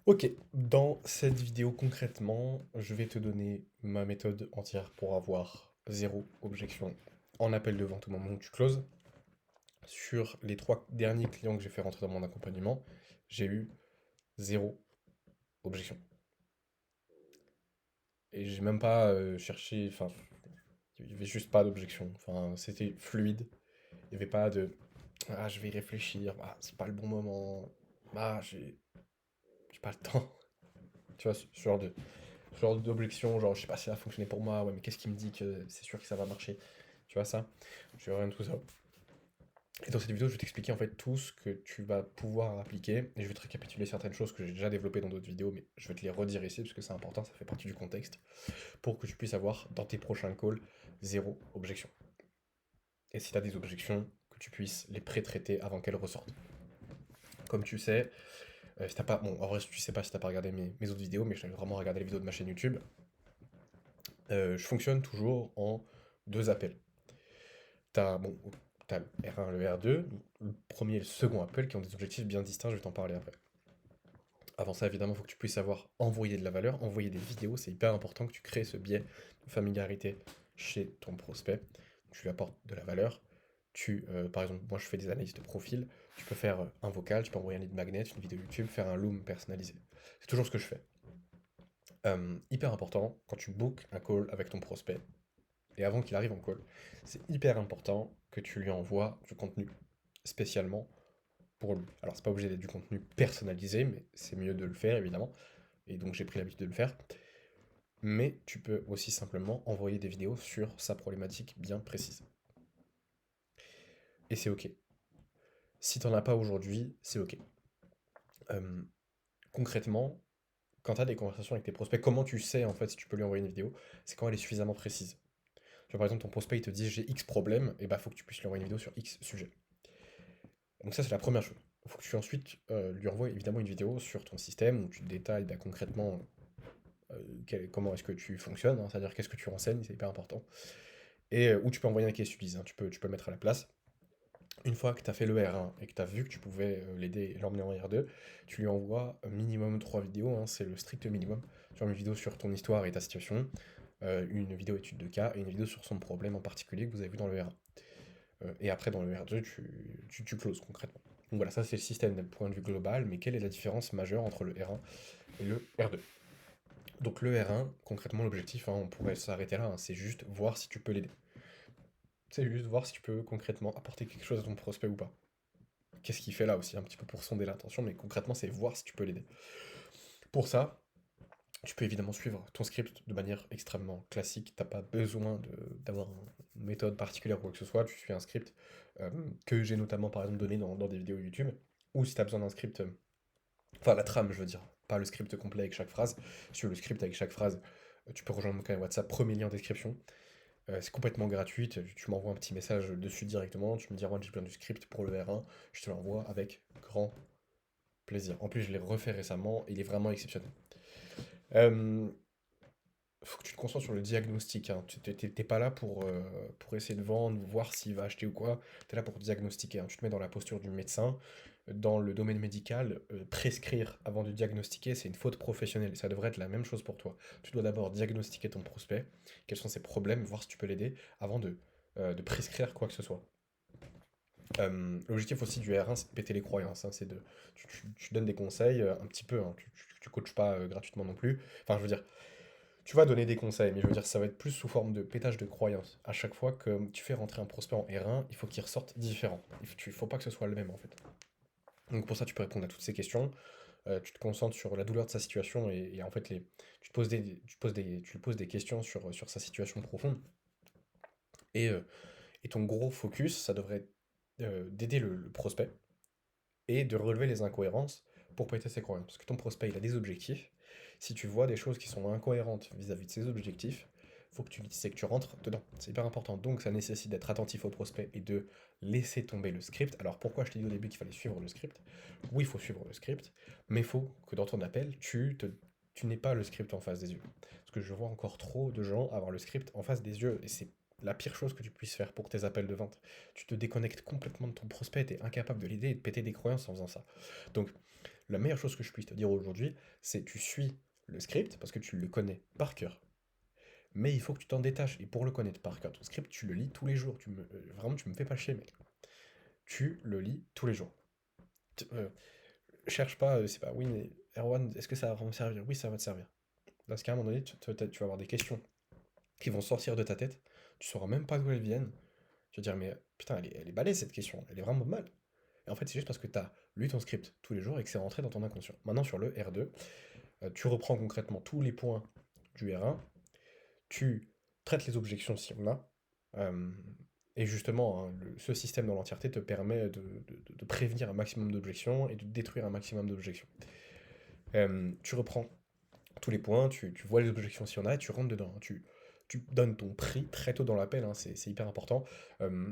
Ok, dans cette vidéo concrètement, je vais te donner ma méthode entière pour avoir zéro objection en appel de vente au moment où tu closes. Sur les 3 derniers clients que j'ai fait rentrer dans mon accompagnement, j'ai eu zéro objection. Et j'ai même pas cherché, enfin, il y avait juste pas d'objection. Enfin, c'était fluide. Il n'y avait pas de ah, je vais y réfléchir, ah, c'est pas le bon moment, ah, j'ai pas le temps. Tu vois, ce genre d'objection, genre je sais pas si ça va fonctionner pour moi, ouais, mais qu'est-ce qui me dit que c'est sûr que ça va marcher? Tu vois ça? Je vais rien de tout ça. Et dans cette vidéo, je vais t'expliquer en fait tout ce que tu vas pouvoir appliquer, et je vais te récapituler certaines choses que j'ai déjà développées dans d'autres vidéos, mais je vais te les redire ici parce que c'est important, ça fait partie du contexte, pour que tu puisses avoir dans tes prochains calls zéro objection. Et si tu as des objections, que tu puisses les pré-traiter avant qu'elles ressortent. Comme tu sais, si t'as pas, bon, en vrai, tu sais pas si t'as pas regardé mes autres vidéos, mais je t'invite vraiment à regarder les vidéos de ma chaîne YouTube. Je fonctionne toujours en 2 appels. T'as bon, t'as le R1 et le R2, le premier et le second appel qui ont des objectifs bien distincts, je vais t'en parler après. Avant ça, évidemment, il faut que tu puisses savoir envoyer de la valeur, envoyer des vidéos, c'est hyper important que tu crées ce biais de familiarité chez ton prospect. Tu lui apportes de la valeur. Par exemple, moi je fais des analyses de profil, tu peux faire un vocal, tu peux envoyer un lead magnet, une vidéo YouTube, faire un loom personnalisé. C'est toujours ce que je fais. Hyper important, quand tu bookes un call avec ton prospect, et avant qu'il arrive en call, c'est hyper important que tu lui envoies du contenu spécialement pour lui. Alors, c'est pas obligé d'être du contenu personnalisé, mais c'est mieux de le faire, évidemment. Et donc, j'ai pris l'habitude de le faire. Mais tu peux aussi simplement envoyer des vidéos sur sa problématique bien précise. Et c'est OK. Si t'en as pas aujourd'hui, c'est OK. Euh, Concrètement, quand tu as des conversations avec tes prospects, comment tu sais en fait si tu peux lui envoyer une vidéo? C'est quand elle est suffisamment précise. Tu vois, par exemple, ton prospect il te dit j'ai X problème, et bah faut que tu puisses lui envoyer une vidéo sur X sujet. Donc ça, c'est la première chose. Il faut que tu ensuite lui envoies évidemment une vidéo sur ton système où tu détailles bah, concrètement comment est-ce que tu fonctionnes, hein, c'est-à-dire qu'est-ce que tu renseignes, c'est hyper important. Et où tu peux envoyer un case studies, hein, tu peux le mettre à la place. Une fois que tu as fait le R1 et que tu as vu que tu pouvais l'aider et l'emmener en R2, tu lui envoies minimum 3 vidéos, hein, c'est le strict minimum. Tu envoies une vidéo sur ton histoire et ta situation, une vidéo étude de cas et une vidéo sur son problème en particulier que vous avez vu dans le R1. Et après, dans le R2, tu closes concrètement. Donc voilà, ça c'est le système d'un point de vue global, mais quelle est la différence majeure entre le R1 et le R2? Donc le R1, concrètement, l'objectif, hein, on pourrait s'arrêter là, hein, c'est juste voir si tu peux l'aider. C'est juste voir si tu peux concrètement apporter quelque chose à ton prospect ou pas. Qu'est-ce qu'il fait là aussi, un petit peu pour sonder l'intention, mais concrètement, c'est voir si tu peux l'aider. Pour ça, tu peux évidemment suivre ton script de manière extrêmement classique. T'as pas besoin d'avoir une méthode particulière ou quoi que ce soit. Tu suis un script euh, que j'ai notamment par exemple donné dans des vidéos YouTube. Ou si tu as besoin d'un script, enfin la trame, je veux dire, pas le script complet avec chaque phrase. Sur le script avec chaque phrase, tu peux rejoindre mon canal WhatsApp, premier lien en description. C'est complètement gratuit. Tu m'envoies un petit message dessus directement. Tu me dis, Juan, j'ai besoin du script pour le R1. Je te l'envoie avec grand plaisir. En plus, je l'ai refait récemment. Et il est vraiment exceptionnel. Euh, Faut que tu te concentres sur le diagnostic, hein. T'es pas là pour essayer de vendre, voir s'il va acheter ou quoi. Tu es là pour diagnostiquer, hein. Tu te mets dans la posture du médecin. Dans le domaine médical, prescrire avant de diagnostiquer, c'est une faute professionnelle. Et ça devrait être la même chose pour toi. Tu dois d'abord diagnostiquer ton prospect, quels sont ses problèmes, voir si tu peux l'aider, avant de prescrire quoi que ce soit. L'objectif aussi du R1, c'est de péter les croyances, hein. Tu donnes des conseils un petit peu, hein. Tu coaches pas gratuitement non plus. Enfin, je veux dire, tu vas donner des conseils, mais je veux dire, ça va être plus sous forme de pétage de croyances. À chaque fois que tu fais rentrer un prospect en R1, il faut qu'il ressorte différent. Il faut pas que ce soit le même, en fait. Donc pour ça, tu peux répondre à toutes ces questions. Tu te concentres sur la douleur de sa situation et en fait, tu lui poses des questions sur sa situation profonde. Et, euh, et ton gros focus, ça devrait être d'aider le prospect et de relever les incohérences pour péter ses croyances. Parce que ton prospect, il a des objectifs. Si tu vois des choses qui sont incohérentes vis-à-vis de ses objectifs, faut que tu lui dises que tu rentres dedans. C'est hyper important. Donc ça nécessite d'être attentif au prospect et de laisser tomber le script. Alors pourquoi je t'ai dit au début qu'il fallait suivre le script? Oui, il faut suivre le script, mais il faut que dans ton appel, tu n'aies pas le script en face des yeux. Parce que je vois encore trop de gens avoir le script en face des yeux et c'est la pire chose que tu puisses faire pour tes appels de vente. Tu te déconnectes complètement de ton prospect, tu es incapable de l'aider et de péter des croyances en faisant ça. Donc, La meilleure chose que je puisse te dire aujourd'hui, c'est tu suis le script parce que tu le connais par cœur. Mais il faut que tu t'en détaches. Et pour le connaître par cœur, ton script, tu le lis tous les jours. Vraiment, tu me fais pas chier, mec. Tu le lis tous les jours. Cherche pas, c'est pas, oui, mais Erwan, est-ce que ça va me servir? Oui, ça va te servir. Parce qu'à un moment donné, tu vas avoir des questions qui vont sortir de ta tête. Tu sauras même pas d'où elles viennent. Tu vas dire, mais putain, elle est balèze cette question. Elle est vraiment mal. Et en fait, c'est juste parce que tu as lu ton script tous les jours et que c'est rentré dans ton inconscient. Maintenant, sur le R2, tu reprends concrètement tous les points du R1, tu traites les objections si on a, euh, et justement, hein, ce système dans l'entièreté te permet de prévenir un maximum d'objections et de détruire un maximum d'objections. Tu reprends tous les points, tu vois les objections si on a, et tu rentres dedans. Tu donnes ton prix très tôt dans l'appel, hein, c'est hyper important. Euh,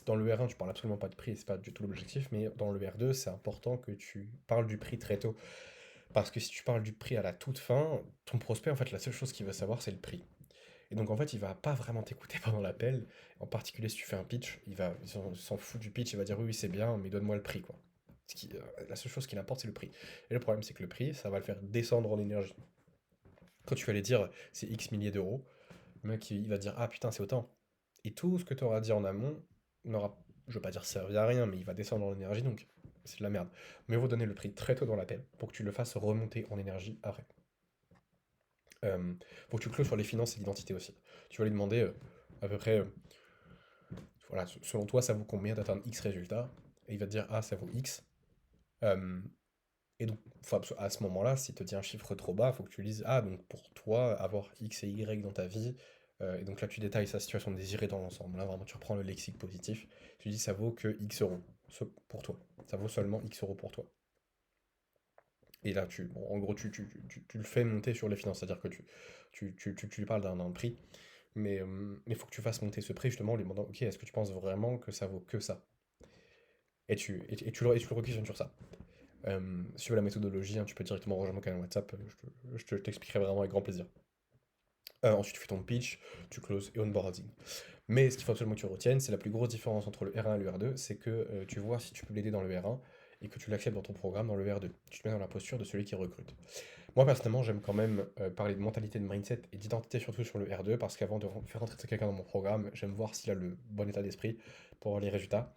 Dans le R1, tu parles absolument pas de prix, c'est pas du tout l'objectif, mais dans le R2, c'est important que tu parles du prix très tôt. Parce que si tu parles du prix à la toute fin, ton prospect, en fait, la seule chose qu'il veut savoir, c'est le prix. Et donc, en fait, il va pas vraiment t'écouter pendant l'appel. En particulier, si tu fais un pitch, il s'en fout du pitch, il va dire oui, oui, c'est bien, mais donne-moi le prix, quoi. La seule chose qui l'importe, c'est le prix. Et le problème, c'est que le prix, ça va le faire descendre en énergie. Quand tu vas aller dire c'est X milliers d'euros, le mec, il va dire ah putain, c'est autant. Et tout ce que tu auras dit en amont n'aura, je veux pas dire servi à rien, mais il va descendre en énergie, donc c'est de la merde. Mais il faut donner le prix très tôt dans l'appel pour que tu le fasses remonter en énergie après. Euh, Faut que tu closes sur les finances et l'identité aussi. Tu vas lui demander à peu près, voilà, selon toi, ça vaut combien d'atteindre X résultat? Et il va te dire, ah, ça vaut X. Euh, et donc, à ce moment-là, s'il te dit un chiffre trop bas, il faut que tu dises, ah, donc pour toi, avoir X et Y dans ta vie, et donc là, tu détailles sa situation désirée dans l'ensemble. Là, vraiment, tu reprends le lexique positif. Tu dis, ça vaut que X euros pour toi. Ça vaut seulement X euros pour toi. Et là, bon, en gros, tu le fais monter sur les finances, c'est-à-dire que tu lui parles d'un prix, mais il faut que tu fasses monter ce prix justement en lui demandant, ok, est-ce que tu penses vraiment que ça vaut que ça? Et tu le requestionnes sur ça. Si tu veux la méthodologie, hein, tu peux directement rejoindre mon canal WhatsApp, je t'expliquerai vraiment avec grand plaisir. Ensuite, tu fais ton pitch, tu closes et onboarding. Mais ce qu'il faut absolument que tu retiennes, c'est la plus grosse différence entre le R1 et le R2, c'est que tu vois si tu peux l'aider dans le R1 et que tu l'acceptes dans ton programme dans le R2. Tu te mets dans la posture de celui qui recrute. Moi, personnellement, j'aime quand même parler de mentalité, de mindset et d'identité, surtout sur le R2, parce qu'avant de faire rentrer quelqu'un dans mon programme, j'aime voir s'il a le bon état d'esprit pour voir les résultats.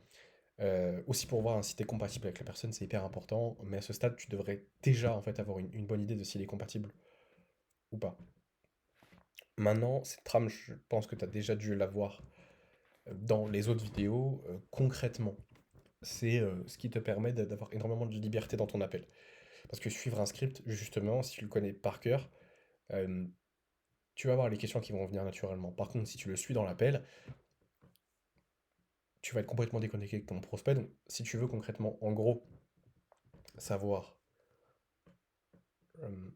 Aussi pour voir hein, si tu es compatible avec la personne, c'est hyper important, mais à ce stade, tu devrais déjà en fait avoir une bonne idée de s'il est compatible ou pas. Maintenant, cette trame, je pense que tu as déjà dû la voir dans les autres vidéos. Concrètement, c'est ce qui te permet d'avoir énormément de liberté dans ton appel. Parce que suivre un script, justement, si tu le connais par cœur, euh, tu vas avoir les questions qui vont venir naturellement. Par contre, si tu le suis dans l'appel, tu vas être complètement déconnecté avec ton prospect. Donc, si tu veux concrètement, en gros, savoir euh,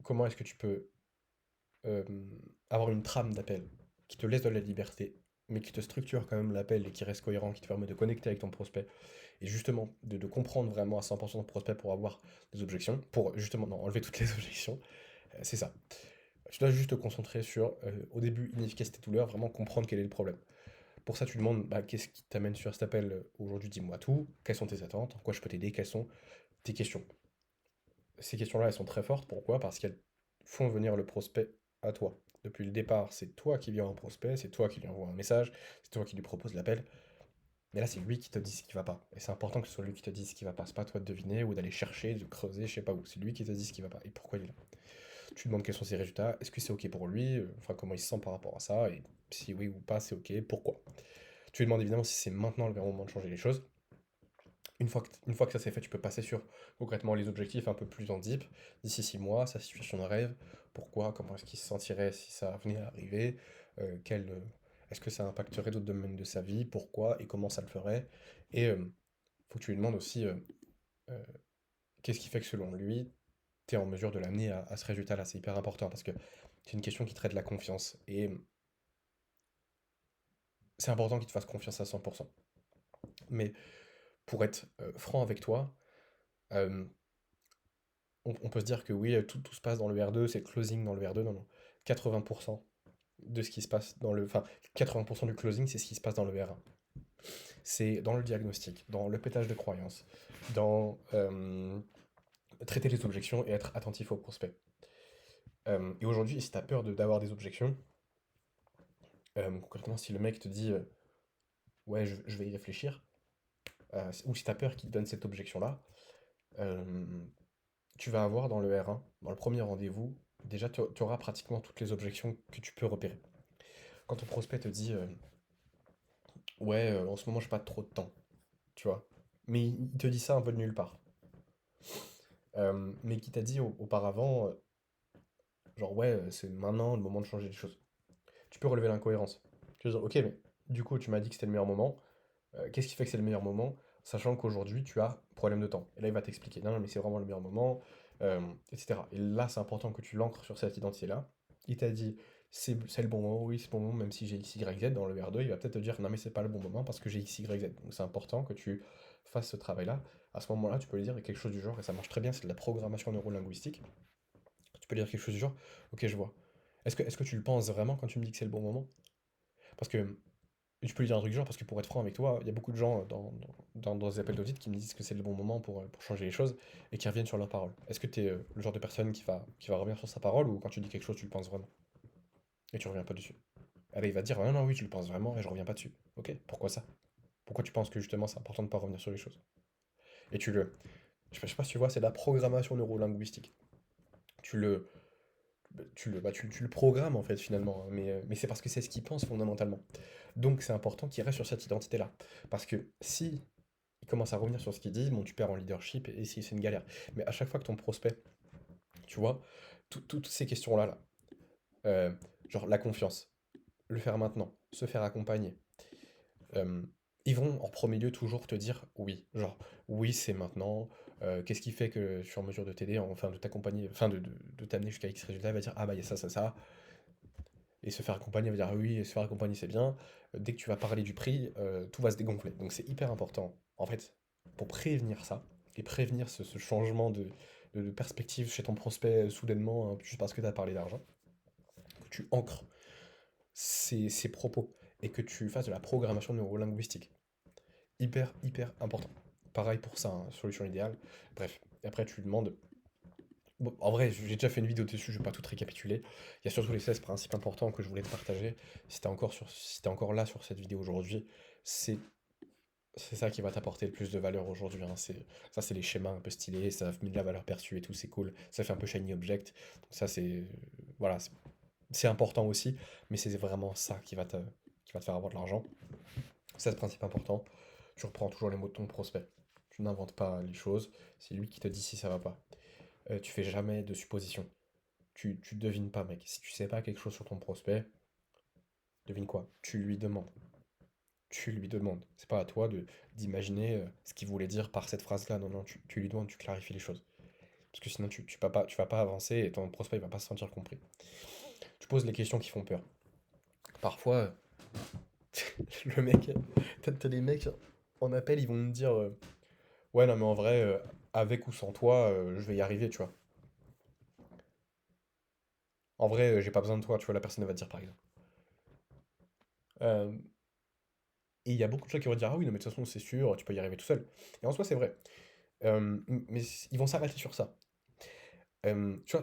comment est-ce que tu peux euh, avoir une trame d'appel qui te laisse de la liberté, mais qui te structure quand même l'appel et qui reste cohérent, qui te permet de connecter avec ton prospect, et justement de comprendre vraiment à 100% ton prospect pour avoir des objections, pour justement non, enlever toutes les objections, c'est ça. Tu dois juste te concentrer sur, au début, inefficacité douleur, vraiment comprendre quel est le problème. Pour ça, tu demandes bah, qu'est-ce qui t'amène sur cet appel aujourd'hui, dis-moi tout, quelles sont tes attentes, en quoi je peux t'aider, quelles sont tes questions. Ces questions-là, elles sont très fortes, pourquoi? Parce qu'elles font venir le prospect à toi. Depuis le départ, c'est toi qui viens au prospect, c'est toi qui lui envoie un message, c'est toi qui lui propose l'appel. Mais là, c'est lui qui te dit ce qui va pas. Et c'est important que ce soit lui qui te dise ce qui va pas. C'est pas toi de deviner ou d'aller chercher, de creuser, je sais pas où. C'est lui qui te dit ce qui va pas et pourquoi il est là. Tu demandes quels sont ses résultats, est-ce que c'est ok pour lui, enfin comment il se sent par rapport à ça, et si oui ou pas c'est ok, pourquoi. Tu lui demandes évidemment si c'est maintenant le moment de changer les choses. Une fois que ça s'est fait, tu peux passer sur concrètement les objectifs un peu plus en deep. D'ici 6 mois, sa situation de rêve, pourquoi, comment est-ce qu'il se sentirait si ça venait à arriver, est-ce que ça impacterait d'autres domaines de sa vie, pourquoi et comment ça le ferait. Et faut que tu lui demandes aussi euh, qu'est-ce qui fait que selon lui, tu es en mesure de l'amener à ce résultat-là. C'est hyper important parce que c'est une question qui traite la confiance. Et c'est important qu'il te fasse confiance à 100%. Mais pour être franc avec toi, euh, on peut se dire que oui, tout se passe dans le R2, c'est le closing dans le R2. Non, non. 80% de ce qui se passe dans le. Enfin, 80% du closing, c'est ce qui se passe dans le R1. C'est dans le diagnostic, dans le pétage de croyances, dans traiter les objections et être attentif aux prospects. Et aujourd'hui, si tu as peur d'avoir des objections, concrètement, si le mec te dit ouais, je vais y réfléchir, ou si tu as peur qu'il te donne cette objection-là, euh, tu vas avoir dans le R1, dans le premier rendez-vous, déjà tu auras pratiquement toutes les objections que tu peux repérer. Quand ton prospect te dit ouais, en ce moment j'ai pas trop de temps, tu vois, mais il te dit ça un peu de nulle part. Mais qui t'a dit auparavant, genre ouais, c'est maintenant le moment de changer les choses. Tu peux relever l'incohérence. Tu vas dire, ok, mais du coup, tu m'as dit que c'était le meilleur moment. Qu'est-ce qui fait que c'est le meilleur moment, sachant qu'aujourd'hui, tu as problème de temps. Et là, il va t'expliquer, non, non, mais c'est vraiment le meilleur moment, etc. Et là, c'est important que tu l'ancres sur cette identité-là. Il t'a dit, c'est le bon moment, oui, c'est le bon moment, même si j'ai X, Y, Z dans le R2, il va peut-être te dire, non, mais c'est pas le bon moment parce que j'ai X, Y, Z. Donc c'est important que tu fasses ce travail-là. À ce moment-là, tu peux lui dire quelque chose du genre, et ça marche très bien, c'est de la programmation neurolinguistique. Tu peux lui dire quelque chose du genre, ok, je vois. Est-ce que tu le penses vraiment quand tu me dis que c'est le bon moment? Parce que je peux lui dire un truc du genre, parce que pour être franc avec toi, il y a beaucoup de gens dans des appels d'audit qui me disent que c'est le bon moment pour changer les choses et qui reviennent sur leur parole. Est-ce que tu es le genre de personne qui va revenir sur sa parole ou quand tu dis quelque chose, tu le penses vraiment et tu reviens pas dessus? Ah bah, il va te dire, ah non, non, oui, je le pense vraiment et je reviens pas dessus. Ok, pourquoi ça? Pourquoi tu penses que justement c'est important de pas revenir sur les choses? Et je sais pas si tu vois, c'est de la programmation neurolinguistique. Tu le, tu le programmes en fait finalement, hein, mais c'est parce que c'est ce qu'il pense fondamentalement. Donc c'est important qu'il reste sur cette identité-là. Parce que si il commence à revenir sur ce qu'il dit, bon, tu perds en leadership et c'est une galère. Mais à chaque fois que ton prospect, tu vois, toutes ces questions-là, là, euh, genre la confiance, le faire maintenant, se faire accompagner, euh, ils vont en premier lieu toujours te dire oui. Genre, oui, c'est maintenant. Qu'est-ce qui fait que je suis en mesure de t'aider, enfin de t'accompagner, enfin de t'amener jusqu'à X résultat? Il va dire ah bah il y a ça, ça, ça. Et se faire accompagner, il va dire ah oui, se faire accompagner c'est bien. Dès que tu vas parler du prix, tout va se dégonfler. Donc c'est hyper important, en fait, pour prévenir ça, et prévenir ce changement de perspective chez ton prospect soudainement, hein, juste parce que tu as parlé d'argent, que tu ancres ces propos et que tu fasses de la programmation neurolinguistique. Hyper, hyper important. Pareil pour ça, hein, solution idéale. Bref, et après tu lui demandes. Bon, en vrai, j'ai déjà fait une vidéo dessus, je vais pas tout récapituler. Il y a surtout les 16 principes importants que je voulais te partager. Si t'es encore là sur cette vidéo aujourd'hui, c'est c'est ça qui va t'apporter le plus de valeur aujourd'hui, hein. Ça, c'est les schémas un peu stylés, ça met de la valeur perçue et tout, c'est cool. Ça fait un peu shiny object. Donc ça, voilà, c'est important aussi, mais c'est vraiment ça qui va te faire avoir de l'argent. 16 principes importants. Tu reprends toujours les mots de ton prospect. Tu n'inventes pas les choses. C'est lui qui te dit si ça va pas. Tu fais jamais de suppositions. Tu devines pas, mec. Si tu sais pas quelque chose sur ton prospect, devine quoi? Tu lui demandes. Tu lui demandes. C'est pas à toi d'imaginer ce qu'il voulait dire par cette phrase-là. Non, non, tu lui demandes, tu clarifies les choses. Parce que sinon, tu vas pas avancer et ton prospect il va pas se sentir compris. Tu poses les questions qui font peur. Parfois, le mec, t'as les mecs en appel, ils vont me dire ouais, non, mais en vrai, avec ou sans toi, je vais y arriver, tu vois. En vrai, j'ai pas besoin de toi, tu vois, la personne elle va te dire par exemple. Euh, Et il y a beaucoup de gens qui vont dire, ah oui, non, mais de toute façon, c'est sûr, tu peux y arriver tout seul. Et en soi, c'est vrai. Mais ils vont s'arrêter sur ça. Tu vois,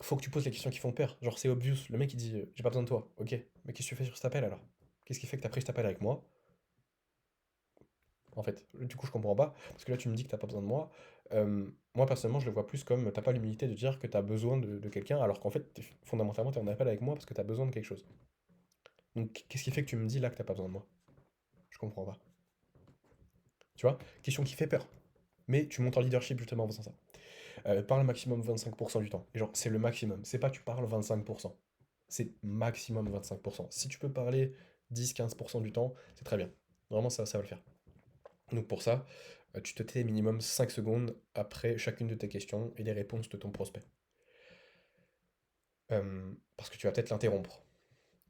faut que tu poses les questions qui font peur. Genre, c'est obvious. Le mec, il dit, j'ai pas besoin de toi. Ok, mais qu'est-ce que tu fais sur cet appel alors? Qu'est-ce qui fait que t'as pris cet appel avec moi? En fait, du coup, je comprends pas. Parce que là, tu me dis que t'as pas besoin de moi. Moi, personnellement, je le vois plus comme t'as pas l'humilité de dire que t'as besoin de quelqu'un, alors qu'en fait, fondamentalement, t'es en appel avec moi parce que t'as besoin de quelque chose. Donc, qu'est-ce qui fait que tu me dis là que t'as pas besoin de moi? Je comprends pas. Tu vois? Question qui fait peur. Mais tu montes en leadership justement en faisant ça. Parle maximum 25% du temps. Et genre, c'est le maximum. C'est pas tu parles 25%. C'est maximum 25%. Si tu peux parler 10-15% du temps, c'est très bien. Vraiment, ça va le faire. Donc pour ça, tu te tais minimum 5 secondes après chacune de tes questions et les réponses de ton prospect. Parce que tu vas peut-être l'interrompre.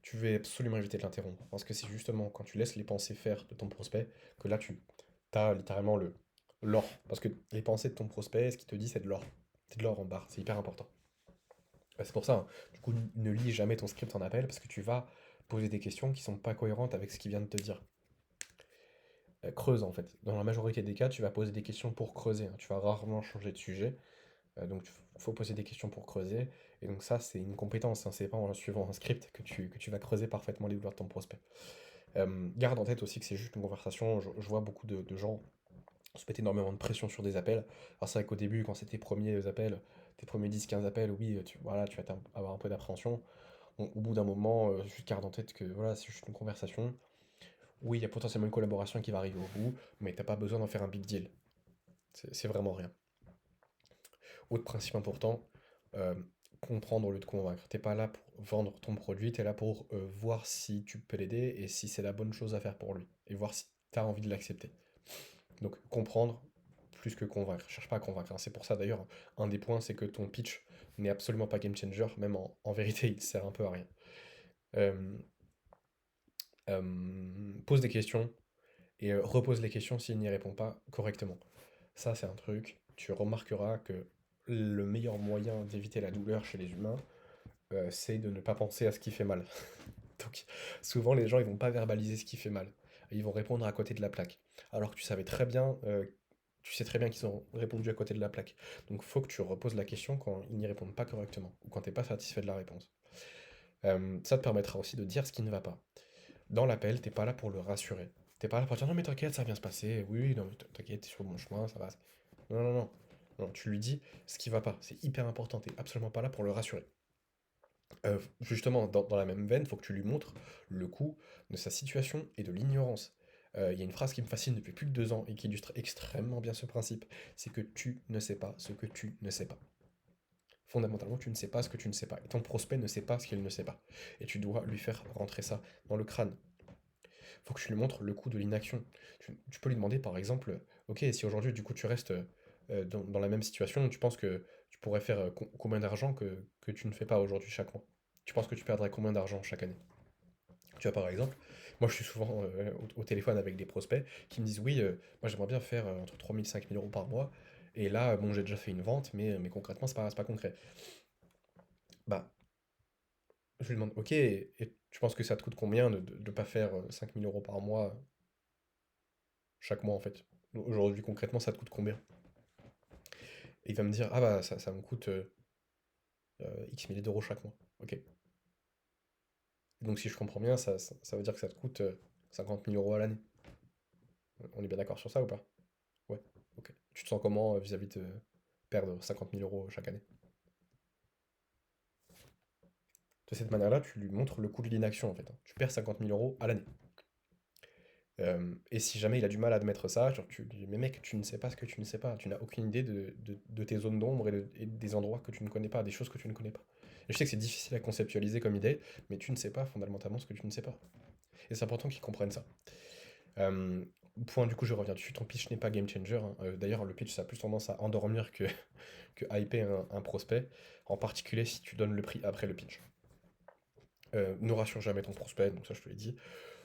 Tu veux absolument éviter de l'interrompre. Parce que c'est justement quand tu laisses les pensées faire de ton prospect que là, tu as littéralement l'or. Parce que les pensées de ton prospect, ce qu'il te dit, c'est de l'or. C'est de l'or en barre. C'est hyper important. C'est pour ça, hein. Du coup, ne lis jamais ton script en appel parce que tu vas poser des questions qui sont pas cohérentes avec ce qu'il vient de te dire. creuse en fait. Dans la majorité des cas, tu vas poser des questions pour creuser, hein. Tu vas rarement changer de sujet. Donc il faut poser des questions pour creuser. Et donc ça, c'est une compétence, hein. C'est pas en suivant un script que tu vas creuser parfaitement les douleurs de ton prospect. Garde en tête aussi que c'est juste une conversation. Je vois beaucoup de gens se mettre énormément de pression sur des appels. Alors c'est vrai qu'au début, quand c'est tes premiers appels, tes premiers 10-15 appels, oui, voilà, tu vas avoir un peu d'appréhension. Bon, au bout d'un moment, juste garde en tête que voilà, c'est juste une conversation. Oui, il y a potentiellement une collaboration qui va arriver au bout, mais t'as pas besoin d'en faire un big deal. C'est vraiment rien. Autre principe important, euh, comprendre au lieu de convaincre. T'es pas là pour vendre ton produit, t'es là pour voir si tu peux l'aider et si c'est la bonne chose à faire pour lui. Et voir si t'as envie de l'accepter. Donc comprendre plus que convaincre. Cherche pas à convaincre, hein. C'est pour ça d'ailleurs, un des points, c'est que ton pitch n'est absolument pas game changer, même en vérité, il sert un peu à rien. Euh, Pose des questions et repose les questions s'il n'y répond pas correctement. Ça, c'est un truc, tu remarqueras que le meilleur moyen d'éviter la douleur chez les humains, c'est de ne pas penser à ce qui fait mal. Donc, souvent, les gens, ils vont pas verbaliser ce qui fait mal. Ils vont répondre à côté de la plaque. Alors que tu sais très bien qu'ils ont répondu à côté de la plaque. Donc, faut que tu reposes la question quand ils n'y répondent pas correctement ou quand t'es pas satisfait de la réponse. Ça te permettra aussi de dire ce qui ne va pas. Dans l'appel, t'es pas là pour le rassurer. T'es pas là pour dire non mais t'inquiète, ça va bien se passer. Oui, oui, non mais t'inquiète, t'es sur le bon chemin, ça va. Non, non, non. Non, tu lui dis ce qui va pas. C'est hyper important. T'es absolument pas là pour le rassurer. Justement, dans la même veine, il faut que tu lui montres le coût de sa situation et de l'ignorance. Il y a une phrase qui me fascine depuis plus de 2 ans et qui illustre extrêmement bien ce principe, c'est que tu ne sais pas ce que tu ne sais pas. Fondamentalement, tu ne sais pas ce que tu ne sais pas. Et ton prospect ne sait pas ce qu'il ne sait pas. Et tu dois lui faire rentrer ça dans le crâne. Il faut que tu lui montres le coût de l'inaction. Tu peux lui demander par exemple, ok, si aujourd'hui du coup tu restes dans la même situation, tu penses que tu pourrais faire combien d'argent que tu ne fais pas aujourd'hui chaque mois? Tu penses que tu perdrais combien d'argent chaque année? Tu vois par exemple, moi je suis souvent au téléphone avec des prospects qui me disent oui, moi j'aimerais bien faire entre 3 000 et 5 000 euros par mois, et là bon j'ai déjà fait une vente, mais concrètement c'est pas concret. Bah je lui demande ok, et tu penses que ça te coûte combien de pas faire 5 000 euros par mois chaque mois en fait? Aujourd'hui concrètement ça te coûte combien? Et il va me dire ah bah ça me coûte X milliers d'euros chaque mois. Ok. Donc si je comprends bien, ça veut dire que ça te coûte 50 000 euros à l'année. On est bien d'accord sur ça ou pas? Ouais, ok. Tu te sens comment vis-à-vis de perdre 50 000 euros chaque année? De cette manière-là, tu lui montres le coût de l'inaction en fait, hein. Tu perds 50 000 euros à l'année. Et si jamais il a du mal à admettre ça, genre tu lui dis, mais mec, tu ne sais pas ce que tu ne sais pas, tu n'as aucune idée de tes zones d'ombre et des endroits que tu ne connais pas, des choses que tu ne connais pas. Et je sais que c'est difficile à conceptualiser comme idée, mais tu ne sais pas fondamentalement ce que tu ne sais pas. Et c'est important qu'ils comprennent ça. Euh, Point, du coup, je reviens dessus, ton pitch n'est pas game changer, hein. D'ailleurs, le pitch, ça a plus tendance à endormir que hyper un prospect, en particulier si tu donnes le prix après le pitch. Ne rassure jamais ton prospect, donc ça je te l'ai dit.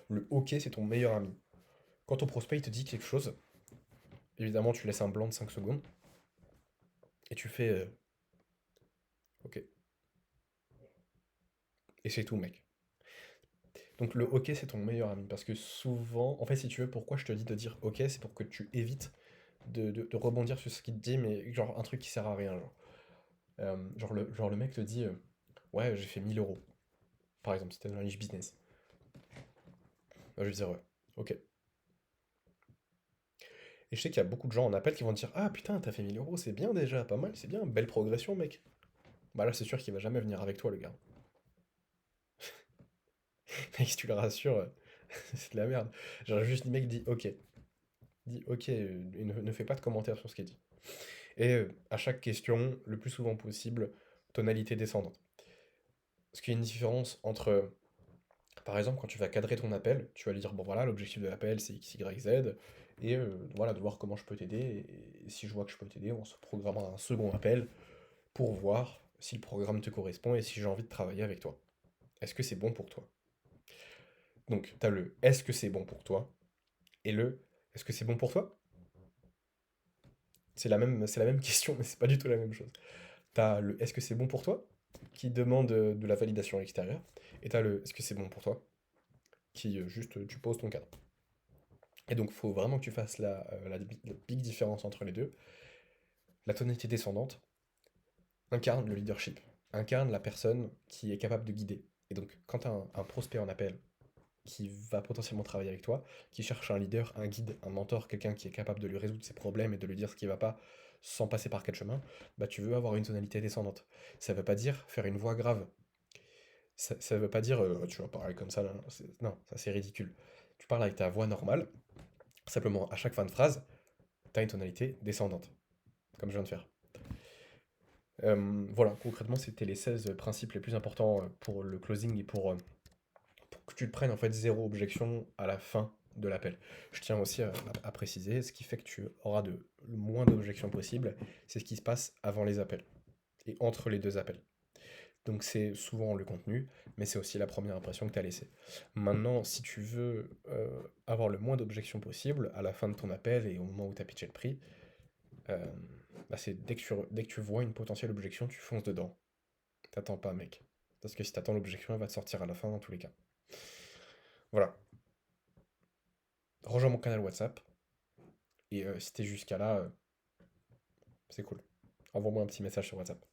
Le OK, c'est ton meilleur ami. Quand ton prospect il te dit quelque chose, évidemment, tu laisses un blanc de 5 secondes et tu fais OK. Et c'est tout, mec. Donc le OK, c'est ton meilleur ami. Parce que souvent, en fait, si tu veux, pourquoi je te dis de dire OK, c'est pour que tu évites de rebondir sur ce qu'il te dit, mais genre un truc qui sert à rien. Genre le mec te dit ouais, j'ai fait 1 000 euros, par exemple, si t'es dans la niche business. Moi, je vais dire OK. Et je sais qu'il y a beaucoup de gens en appel qui vont te dire ah putain, t'as fait 1 000 euros, c'est bien déjà, pas mal, c'est bien, belle progression, mec. Bah là, c'est sûr qu'il va jamais venir avec toi, le gars. Mec, si tu le rassures, c'est de la merde. Genre, juste, le mec dit ok. Dis ok, et ne fais pas de commentaires sur ce qu'il dit. Et à chaque question, le plus souvent possible, tonalité descendante. Ce qui est une différence entre, par exemple, quand tu vas cadrer ton appel, tu vas lui dire, bon voilà, l'objectif de l'appel c'est X, Y, Z, et voilà, de voir comment je peux t'aider, et si je vois que je peux t'aider, on se programmera un second appel pour voir si le programme te correspond et si j'ai envie de travailler avec toi. Est-ce que c'est bon pour toi? Donc, tu as le est-ce que c'est bon pour toi et le est-ce que c'est bon pour toi? C'est la même question, mais c'est pas du tout la même chose. T'as le est-ce que c'est bon pour toi qui demande de la validation extérieure, et t'as le est-ce que c'est bon pour toi qui juste tu poses ton cadre. Et donc, il faut vraiment que tu fasses la big différence entre les deux. La tonalité descendante incarne le leadership, incarne la personne qui est capable de guider. Et donc, quand tu as un prospect en appel qui va potentiellement travailler avec toi, qui cherche un leader, un guide, un mentor, quelqu'un qui est capable de lui résoudre ses problèmes et de lui dire ce qui va pas sans passer par quel chemin, bah tu veux avoir une tonalité descendante. Ça veut pas dire faire une voix grave. Ça veut pas dire tu vas parler comme ça, là, non, ça c'est ridicule. Tu parles avec ta voix normale, simplement à chaque fin de phrase, tu as une tonalité descendante, comme je viens de faire. Voilà, concrètement, c'était les 16 principes les plus importants pour le closing et pour que tu te prennes en fait zéro objection à la fin de l'appel. Je tiens aussi à préciser, ce qui fait que tu auras le moins d'objections possible, c'est ce qui se passe avant les appels et entre les deux appels. Donc c'est souvent le contenu, mais c'est aussi la première impression que tu as laissée. Maintenant, si tu veux avoir le moins d'objections possible à la fin de ton appel et au moment où tu as pitché le prix, euh, bah c'est dès que tu vois une potentielle objection, tu fonces dedans. T'attends pas, mec. Parce que si t'attends l'objection, elle va te sortir à la fin dans tous les cas. Voilà. Rejoins mon canal WhatsApp. Et si t'es jusqu'à là, c'est cool. Envoie-moi un petit message sur WhatsApp.